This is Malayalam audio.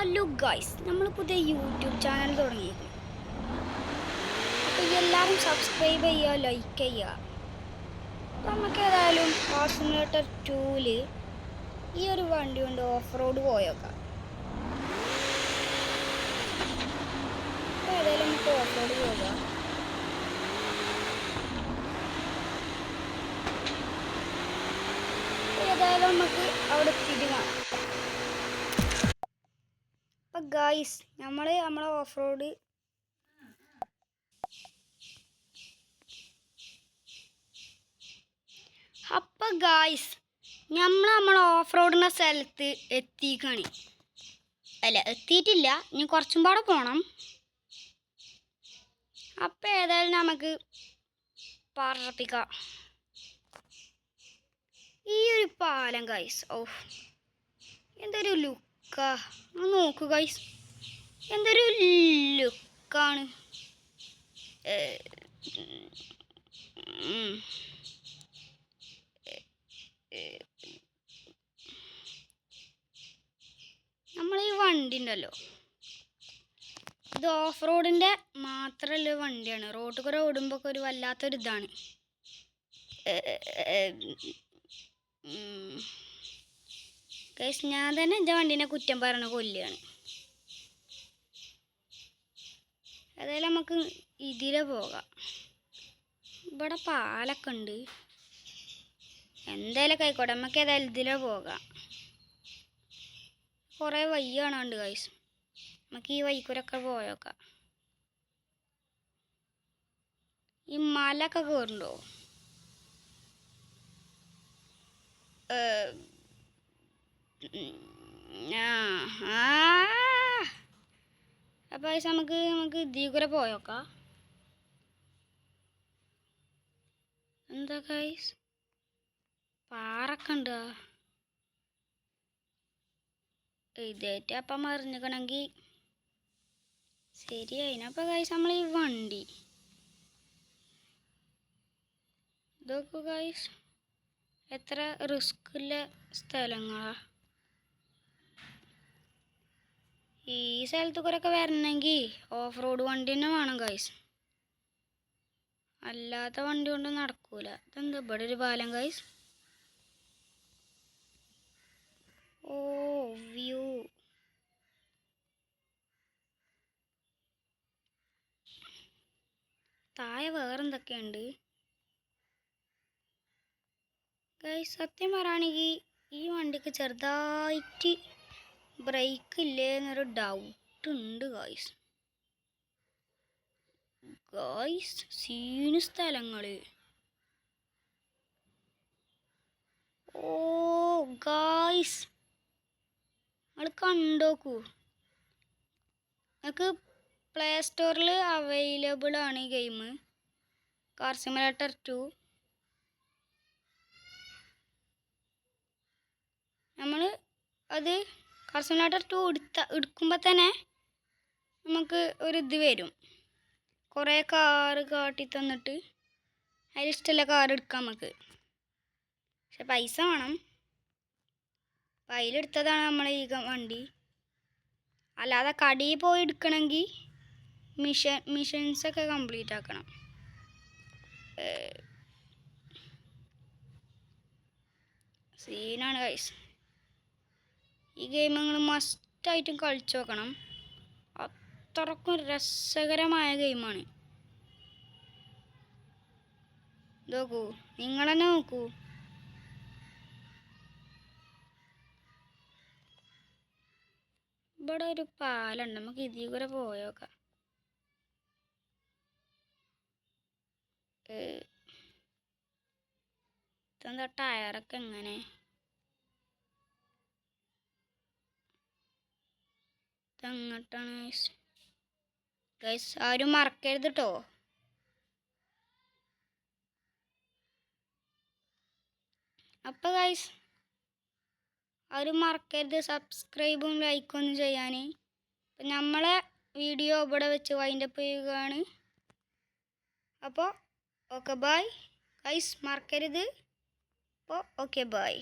ഹലോ ഗൈസ്, നമ്മൾ പുതിയ യൂട്യൂബ് ചാനൽ തുടങ്ങിയിരുന്നു. അപ്പോൾ എല്ലാവരും സബ്സ്ക്രൈബ് ചെയ്യുക, ലൈക്ക് ചെയ്യുക. അപ്പോൾ നമുക്ക് ഏതായാലും കാർ സിമുലേറ്റർ 2 ഈ ഒരു വണ്ടി കൊണ്ട് ഓഫ് റോഡ് പോയേക്കാം. അപ്പോൾ ഏതായാലും നമുക്ക് ഓഫ് റോഡ് പോകാം. ഏതായാലും നമുക്ക് അവിടെ എത്തിയിട്ട് കാണാം. അപ്പം ഗൈസ്, നമ്മളെ ഓഫ് റോഡ് നമ്മളെ ഓഫ് റോഡിൻ്റെ സ്ഥലത്ത് എത്തിക്കാണ്. അല്ല, എത്തിയിട്ടില്ല, ഇനി കുറച്ചും പാടെ പോകണം. അപ്പം ഏതായാലും നമുക്ക് പറപ്പിക്കാം. ഈ ഒരു പാലം ഗൈസ്, എന്തൊരു ലുക്കാ! നോക്കൂ ഗൈസ്, എന്തൊരു ലുക്കാണ്. നമ്മളീ വണ്ടി ഉണ്ടല്ലോ, ഇത് ഓഫ് റോഡിൻ്റെ മാത്രമുള്ള വണ്ടിയാണ്. റോഡ് കൂടെ ഓടുമ്പോൾ ഒരു വല്ലാത്തൊരിതാണ്. ഗൈസ്, ഞാൻ തന്നെ എൻ്റെ വണ്ടീനെ കുറ്റം പറഞ്ഞ കൊല്ലുകയാണ്. ഏതായാലും നമുക്ക് ഇതിലെ പോകാം. ഇവിടെ പാലൊക്കെ ഉണ്ട്. എന്തായാലും ആയിക്കോട്ടെ, നമുക്ക് ഏതായാലും ഇതിലെ പോകാം. കുറേ വഴി കാണാണ്ട് ഗൈസ്, നമുക്ക് ഈ വഴിക്കൂരൊക്കെ പോയേക്കാം. ഈ മലയൊക്കെ കയറുണ്ടോ? അപ്പോൾ ഗൈസ്, നമുക്ക് ഇതിൽ കൂടെ പോയേക്കാം. എന്താ ഗൈസ്, പാറൊക്കെ ഉണ്ടോ? ഇതേറ്റ് അപ്പം മറിഞ്ഞിക്കണമെങ്കിൽ ശരിയായിന്. അപ്പോൾ ഗൈസ്, നമ്മൾ ഈ വണ്ടി ഇതൊക്കെ ഗൈസ്, എത്ര റിസ്ക്കുള്ള സ്ഥലങ്ങളാ. ഈ സ്ഥലത്ത് കൂടെ ഒക്കെ വരണമെങ്കിൽ ഓഫ് റോഡ് വണ്ടി തന്നെ വേണം ഗൈസ്, അല്ലാത്ത വണ്ടി കൊണ്ട് നടക്കൂല. ഇതെന്താ ഇവിടെ ഒരു പാലം ഗൈസ്? ഓ വ്യൂ! താഴെ വേറെന്തൊക്കെയുണ്ട് ഗൈസ്? സത്യം പറയുകയാണെങ്കിൽ ഈ വണ്ടിക്ക് ചെറുതായിട്ട് ബ്രേക്ക് ഇല്ലേ എന്നൊരു ഡൗട്ട് ഉണ്ട് ഗൈസ്. സീന് സ്ഥലങ്ങള്. ഓ ഗൈസ്, നിങ്ങൾ കണ്ടോക്കൂ. നിങ്ങൾക്ക് പ്ലേ സ്റ്റോറിൽ അവൈലബിൾ ആണ് ഈ ഗെയിം, കാർ സിമുലേറ്റർ 2. നമ്മൾ അത് കാർ സിമുലേറ്റർ 2 എടുക്കുമ്പോൾ തന്നെ നമുക്ക് ഒരു ഇത് വരും, കുറേ കാറ് കാട്ടി തന്നിട്ട് അതിലിഷ്ടമുള്ള കാർ എടുക്കാം നമുക്ക്. പക്ഷെ പൈസ വേണം. അപ്പം അതിലെടുത്തതാണ് നമ്മൾ ഈ വണ്ടി. അല്ലാതെ കടയിൽ പോയി എടുക്കണമെങ്കിൽ മിഷൻസൊക്കെ കംപ്ലീറ്റ് ആക്കണം. സീനാണ് ഗൈസ്. ഈ ഗെയിം നിങ്ങൾ മസ്റ്റായിട്ടും കളിച്ചു നോക്കണം. അത്രക്കും രസകരമായ ഗെയിമാണ്. നോക്കൂ, നിങ്ങൾ തന്നെ നോക്കൂ. ഇവിടെ ഒരു പാലുണ്ട്, നമുക്ക് ഇതിൽ കൂടെ പോയേക്കാം. ഇതെന്താ ടയറൊക്കെ എങ്ങനെ? ഇതെങ്ങോട്ടാണ് ഗൈസ്? ആരും മറക്കരുത് കേട്ടോ. അപ്പോൾ ഗൈസ്, ആരും മറക്കരുത് സബ്സ്ക്രൈബും ലൈക്കൊന്നും ചെയ്യാൻ. അപ്പം നമ്മളെ വീഡിയോ ഇവിടെ വെച്ച് വൈൻഡപ്പ് ചെയ്യുകയാണ്. അപ്പോൾ ഓക്കെ ബൈ ഗൈസ്, മറക്കരുത്. അപ്പോൾ ഓക്കെ ബൈ.